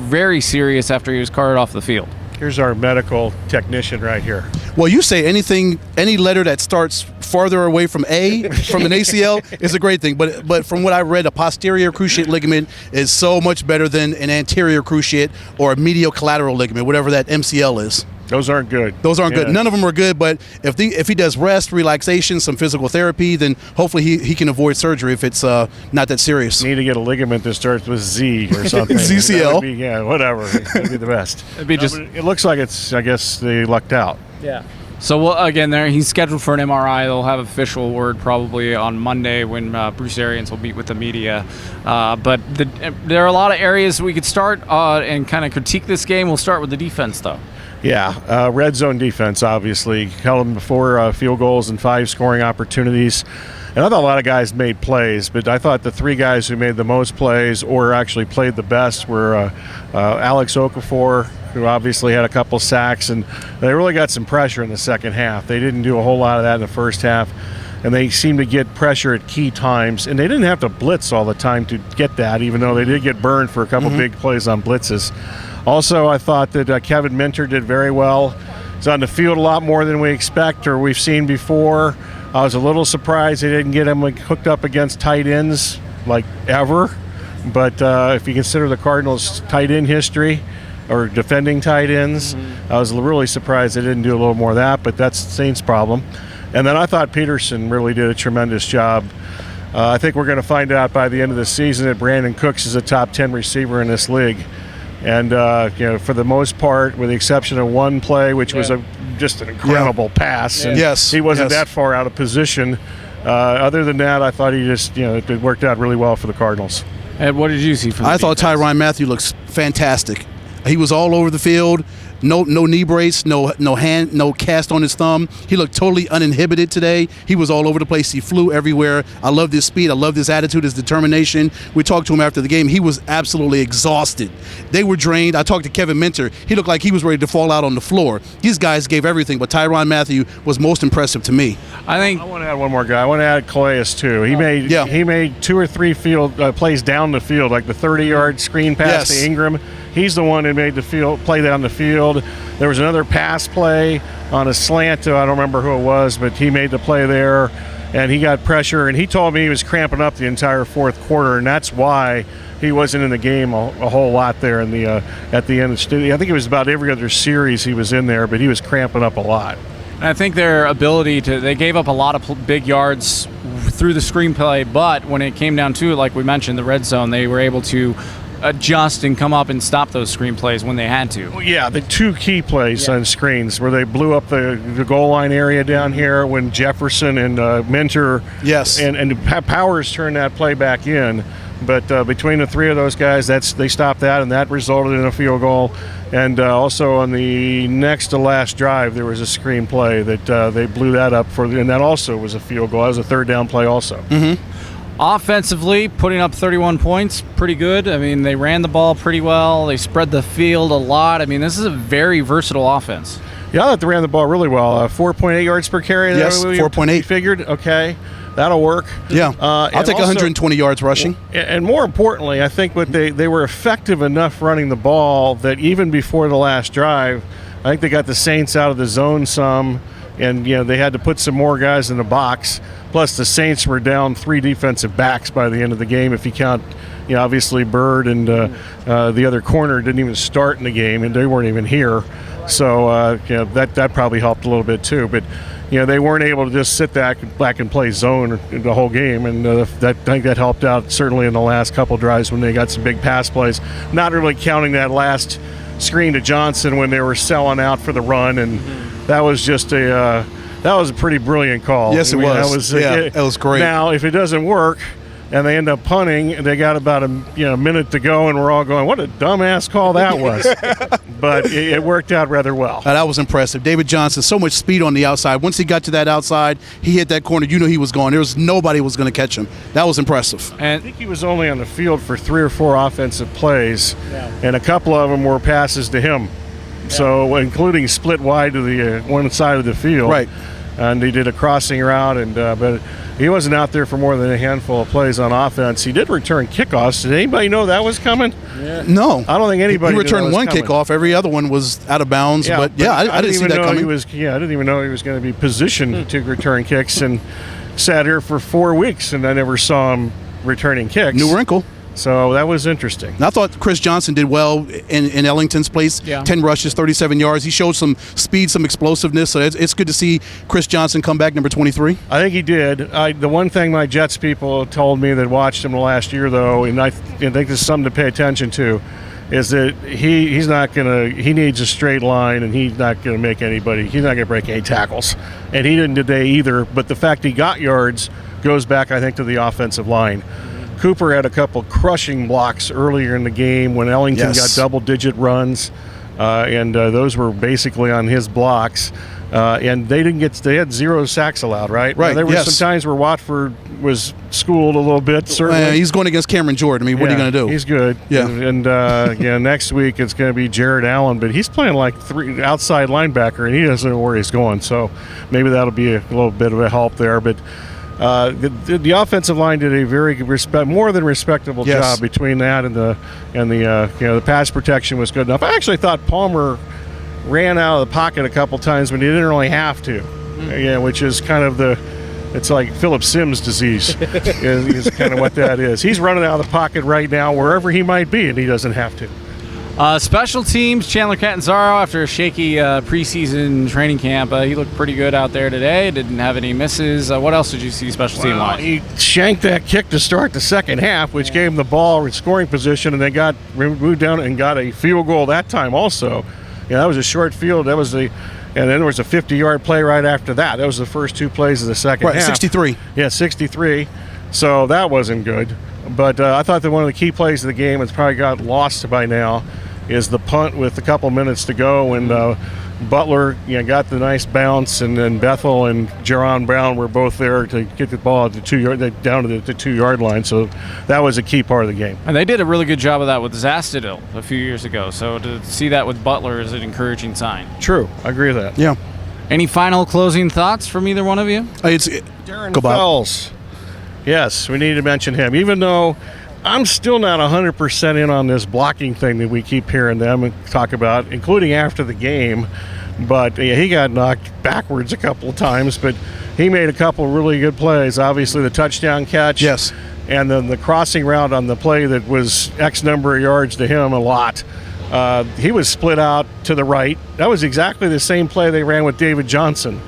very serious after he was carted off the field. Here's our medical technician right here. Well, you say any letter that starts farther away from A, from an ACL, is a great thing. But from what I read, a posterior cruciate ligament is so much better than an anterior cruciate or a medial collateral ligament, whatever that MCL is. Those aren't good. Those aren't good. None of them are good, but if he does rest, relaxation, some physical therapy, then hopefully he can avoid surgery if it's not that serious. Need to get a ligament that starts with Z or something. ZCL. Whatever. That'd be the best. It looks like it's, I guess, they lucked out. Yeah. So, again, he's scheduled for an MRI. They'll have official word probably on Monday when Bruce Arians will meet with the media. But there are a lot of areas we could start and kind of critique this game. We'll start with the defense, though. Yeah, red zone defense, obviously. Held them before field goals and 5 scoring opportunities. And I thought a lot of guys made plays, but I thought the 3 guys who made the most plays or actually played the best were Alex Okafor, who obviously had a couple sacks, and they really got some pressure in the second half. They didn't do a whole lot of that in the first half, and they seemed to get pressure at key times. And they didn't have to blitz all the time to get that, even though they did get burned for a couple big plays on blitzes. Also, I thought that Kevin Minter did very well. He's on the field a lot more than we expect or we've seen before. I was a little surprised they didn't get him hooked up against tight ends like ever. But if you consider the Cardinals' tight end history or defending tight ends, I was really surprised they didn't do a little more of that, but that's the Saints' problem. And then I thought Peterson really did a tremendous job. I think we're going to find out by the end of the season that Brandon Cooks is a top 10 receiver in this league. And, for the most part, with the exception of one play, which was just an incredible pass. And he wasn't that far out of position. Other than that, I thought he just, it worked out really well for the Cardinals. Ed, what did you see from the defense? I thought Tyrann Mathieu looks fantastic. He was all over the field. No knee brace, no cast on his thumb. He looked totally uninhibited today. He was all over the place. He flew everywhere. I loved his speed. I loved his attitude, his determination. We talked to him after the game. He was absolutely exhausted. They were drained. I talked to Kevin Minter. He looked like he was ready to fall out on the floor. These guys gave everything, but Tyrann Mathieu was most impressive to me. I want to add one more guy. I want to add Calais too. He made 2 or 3 field plays down the field, like the 30-yard screen pass to Ingram. He's the one who made the play down the field. There was another pass play on a slant to, I don't remember who it was, but he made the play there, and he got pressure. And he told me he was cramping up the entire fourth quarter, and that's why he wasn't in the game a whole lot there in the at the end. I think it was about every other series he was in there, but he was cramping up a lot. And I think their ability they gave up a lot of big yards through the screenplay, but when it came down to it, like we mentioned, the red zone, they were able to adjust and come up and stop those screenplays when they had to. Well, yeah, the 2 key plays on screens where they blew up the goal line area down here when Jefferson and Minter and Powers turned that play back in. But between the 3 of those guys, they stopped that, and that resulted in a field goal. And also on the next to last drive, there was a screen play that they blew that up and that also was a field goal. That was a 3rd down play also. Offensively, putting up 31 points, pretty good. I mean, they ran the ball pretty well. They spread the field a lot. I mean, this is a very versatile offense. Yeah, I thought they ran the ball really well. 4.8 yards per carry. Yes, 4.8. Figured, okay, that'll work. Yeah, I'll take 120 yards rushing. And more importantly, I think they were effective enough running the ball that even before the last drive, I think they got the Saints out of the zone some, and they had to put some more guys in the box. Plus, the Saints were down 3 defensive backs by the end of the game. If you count, obviously Bird and the other corner didn't even start in the game, and they weren't even here. So, that probably helped a little bit too. But, they weren't able to just sit back and play zone the whole game, and I think that helped out certainly in the last couple drives when they got some big pass plays. Not really counting that last screen to Johnson when they were selling out for the run, and that was just that was a pretty brilliant call. Yes, it was. It was great. Now, if it doesn't work and they end up punting, and they got about a minute to go, and we're all going, what a dumbass call that was. But it worked out rather well. That was impressive. David Johnson, so much speed on the outside. Once he got to that outside, he hit that corner. He was gone. There was nobody was going to catch him. That was impressive. And I think he was only on the field for 3 or 4 offensive plays, and a couple of them were passes to him. So, including split wide to the one side of the field. Right. and he did a crossing route, and but he wasn't out there for more than a handful of plays on offense. He did return kickoffs. Did anybody know that was coming? Yeah. No. I don't think anybody He returned one coming. kickoff. Every other one was out of bounds. Yeah, but yeah, I didn't see that coming. I didn't even know he was going to be positioned to return kicks, and sat here for 4 weeks, and I never saw him returning kicks. New wrinkle. So that was interesting. And I thought Chris Johnson did well in Ellington's place. Yeah. 10 rushes, 37 yards. He showed some speed, some explosiveness. So it's good to see Chris Johnson come back, number 23. I think he did. The one thing my Jets people told me that watched him the last year, though, and I think this is something to pay attention to, is that he's not going to – he needs a straight line, and he's not going to make anybody – he's not going to break any tackles. And he didn't today either. But the fact he got yards goes back, I think, to the offensive line. Cooper had a couple crushing blocks earlier in the game when Ellington got double-digit runs, and those were basically on his blocks. And they had 0 sacks allowed, right? Right. There were some times where Watford was schooled a little bit. Certainly, he's going against Cameron Jordan. I mean, what are you going to do? He's good. Yeah. And next week it's going to be Jared Allen, but he's playing like 3 outside linebacker, and he doesn't know where he's going. So maybe that'll be a little bit of a help there, but. The offensive line did a very more than respectable job between that and the pass protection was good enough. I actually thought Palmer ran out of the pocket a couple times when he didn't really have to, which is kind of it's like Philip Sims disease is kind of what that is. He's running out of the pocket right now wherever he might be, and he doesn't have to. Special teams, Chandler Catanzaro, after a shaky preseason training camp, he looked pretty good out there today. Didn't have any misses. What else did you see special team-wise? He shanked that kick to start the second half, which gave him the ball in scoring position, and they moved down and got a field goal that time also. That was a short field. And then there was a 50-yard play right after that. That was the first 2 plays of the second half. 63. Yeah, 63. So that wasn't good. But I thought that one of the key plays of the game, it's probably got lost by now, is the punt with a couple minutes to go, and Butler got the nice bounce, and then Bethel and Jerron Brown were both there to get the ball at down to the 2-yard line. So that was a key part of the game. And they did a really good job of that with Zastudil a few years ago. So to see that with Butler is an encouraging sign. True, I agree with that. Yeah. Any final closing thoughts from either one of you? Darren Fells. Yes, we need to mention him, even though I'm still not 100% in on this blocking thing that we keep hearing them talk about, including after the game. But he got knocked backwards a couple of times, but he made a couple of really good plays. Obviously, the touchdown catch. Yes. And then the crossing route on the play that was X number of yards to him, a lot. He was split out to the right. That was exactly the same play they ran with David Johnson,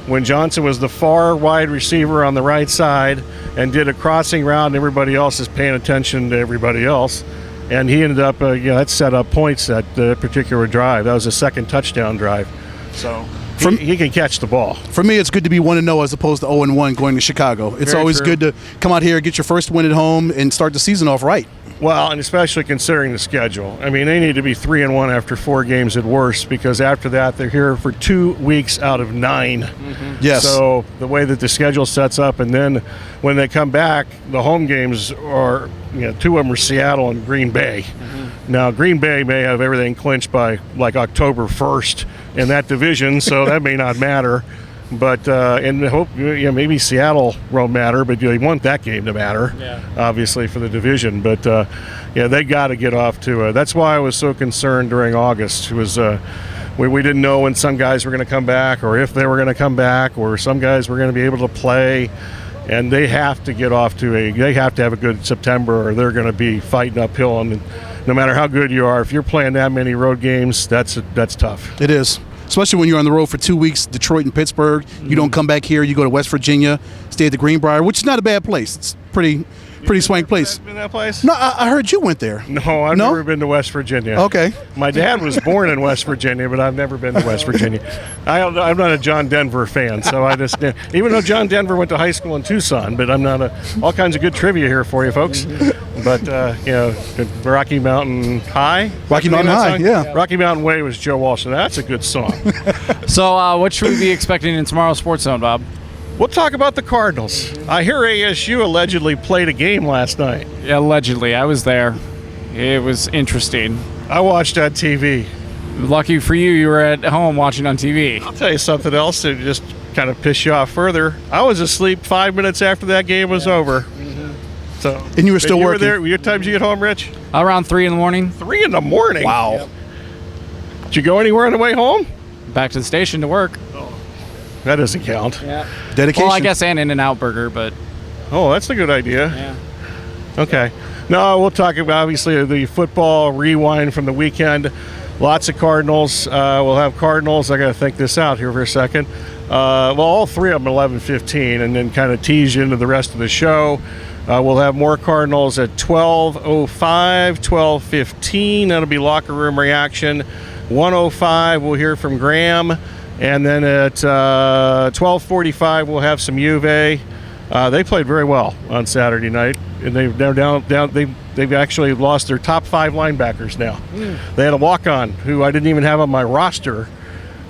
when Johnson was the far wide receiver on the right side and did a crossing route, and everybody else is paying attention to everybody else. And he ended up, that set up points that particular drive. That was a second touchdown drive. So he can catch the ball. For me, it's good to be 1-0 as opposed to 0-1 going to Chicago. It's Very always true. good to come out here, get your first win at home, and start the season off right. Well, and especially considering the schedule. I mean, they need to be 3-1 after 4 games at worst, because after that they're here for 2 weeks out of 9. Mm-hmm. Yes. So the way that the schedule sets up, and then when they come back, the home games are, 2 of them are Seattle and Green Bay. Mm-hmm. Now, Green Bay may have everything clinched by like October 1st in that division, so that may not matter. But and hope maybe Seattle won't matter, but you want that game to matter, obviously, for the division. But they got to get off to. That's why I was so concerned during August. Was we didn't know when some guys were going to come back, or if they were going to come back, or some guys were going to be able to play. And they have to get off to they have to have a good September, or they're going to be fighting uphill. And no matter how good you are, if you're playing that many road games, that's tough. It is. Especially when you're on the road for 2 weeks, Detroit and Pittsburgh. You don't come back here. You go to West Virginia, stay at the Greenbrier, which is not a bad place. It's pretty swank place. Been that place? No, I heard you went there. No, I've never been to West Virginia. Okay. My dad was born in West Virginia, but I've never been to West Virginia. I'm not a John Denver fan, so I just even though John Denver went to high school in Tucson, but I'm not all kinds of good trivia here for you folks. But Rocky Mountain High. Rocky Mountain High, yeah. Rocky Mountain Way was Joe Walsh, and that's a good song. So what should we be expecting in tomorrow's Sports Zone, Bob? We'll talk about the Cardinals. I hear ASU allegedly played a game last night. Yeah, allegedly. I was there. It was interesting. I watched on TV. Lucky for you, you were at home watching on TV. I'll tell you something else that just kind of piss you off further, I was asleep 5 minutes after that game was over. So, and you were still working. Were there? What time did you get home, Rich? Around 3 in the morning. 3 in the morning? Wow. Yep. Did you go anywhere on the way home? Back to the station to work. That doesn't count. Yeah. Dedication. Well, I guess and In-N-Out Burger, but... Oh, that's a good idea. Yeah. Okay. No, we'll talk about, obviously, the football rewind from the weekend. Lots of Cardinals. We'll have Cardinals. I got to think this out here for a second. Well, all three of them 11:15, and then kind of tease you into the rest of the show. We'll have more Cardinals at 12:05, 12:15. That'll be locker room reaction. 1:05, we'll hear from Graham. And then at 12:45, we'll have some Juve. They played very well on Saturday night, and they've actually lost their top 5 linebackers now. They had a walk-on who I didn't even have on my roster.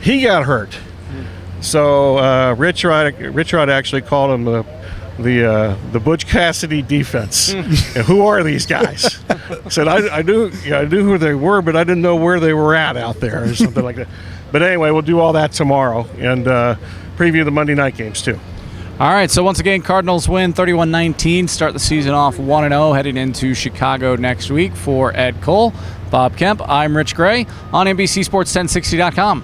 He got hurt. So Rich Rod actually called him the Butch Cassidy defense. And who are these guys? I said I knew who they were, but I didn't know where they were at out there or something like that. But anyway, we'll do all that tomorrow and preview the Monday night games too. All right, so once again, Cardinals win 31-19, start the season off 1-0, heading into Chicago next week. For Ed Cole, Bob Kemp, I'm Rich Gray on NBCSports1060.com.